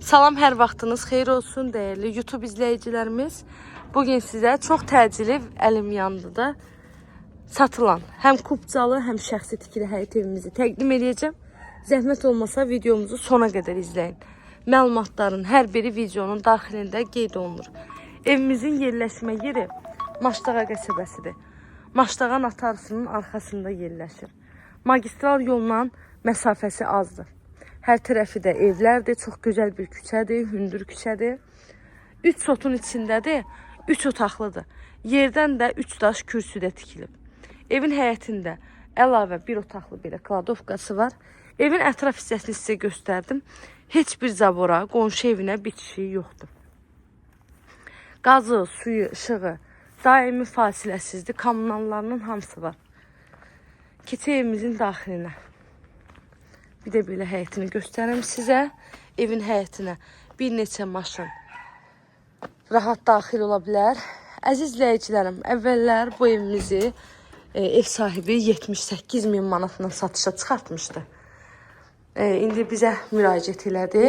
Salam, hər vaxtınız xeyir olsun değerli YouTube izleyicilerimiz. Bugün size çok təcili əlim yandıda satılan həm kubcalı, həm şəxsi tikili həyət evimizi təqdim edəcəm. Zəhmət olmasa videomuzu sona qədər izləyin. Məlumatların hər biri videonun daxilində qeyd olunur. Evimizin yerləşmə yeri Maştağa qəsəbəsidir. Maştağa Natarsu'nun arxasında yerləşir. Magistral yolla məsafəsi azdır. Hər tərəfi də evlərdir, çox gözəl bir küçədir, hündür küçədir. 3 sotun içindədir, 3 otaqlıdır. Yerdən də 3 daş kürsüdə tikilib. Evin həyətində əlavə bir otaqlı belə kladovkası var. Evin ətraf hissəsini sizə göstərdim. Heç bir zabora, qonşu evinə bitişiyi yoxdur. Qazı, suyu, işığı daimi fasiləsizdir. Kommunallarının hamısı var. Keçək evimizin daxilinə. Bir də belə həyətini göstərim sizə. Evin həyətinə bir neçə maşın rahat daxil ola bilər. Əziz izləyicilərim, əvvəllər bu evimizi ev sahibi 78.000 manatla satışa çıxartmışdı. İndi bizə müraciət elədi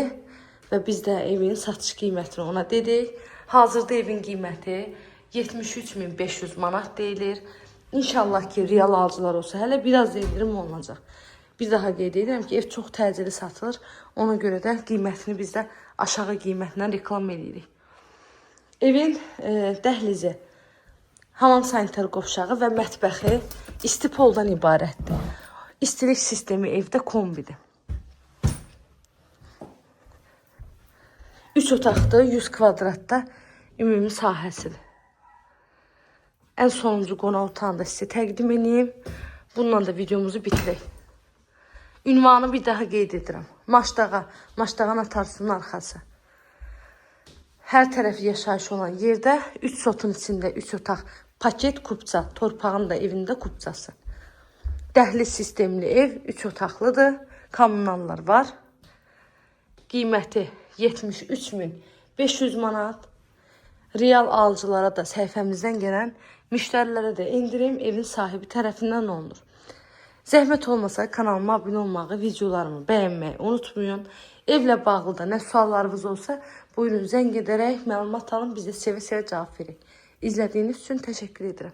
və biz də evin satış qiymətini ona dedik. Hazırda evin qiyməti 73.500 manat deyilir. İnşallah ki, real alıcılar olsa hələ biraz da indirim olunacaq. Bir daha qeyd edirəm ki, ev çox təcili satılır. Ona görə də qiymətini biz də aşağı qiymətindən reklam edirik. Evin dəhlizi, hamam sanitar qovşağı və mətbəxi isti poldan ibarətdir. İstilik sistemi evdə kombidir. 3 otaqdır, 100 kvadratda ümumi sahəsidir. Ən sonuncu qonaq otağını da sizə təqdim edeyim. Bununla da videomuzu bitirək. Ünvanı bir daha qeyd edirəm. Maştağa Natarsu'nun arxası. Hər tərəfi yaşayış olan yerdə 3 sotun içində 3 otaq, paket kubca, torpağın da evində kubcası. Dəhliz sistemli ev 3 otaqlıdır. Kommunallar var. Qiyməti 73.500 manat. Real alıcılara da səhifəmizdən gələn müştərilərə də indirim evin sahibi tərəfindən olunur. Zəhmət olmasa kanalıma abunə olmağı, videolarımı bəyənməyi unutmayın. Evlə bağlı da nə suallarınız olsa buyurun zəng edərək məlumat alın, biz də sevə-sevə cavab verək. İzlədiyiniz üçün təşəkkür edirəm.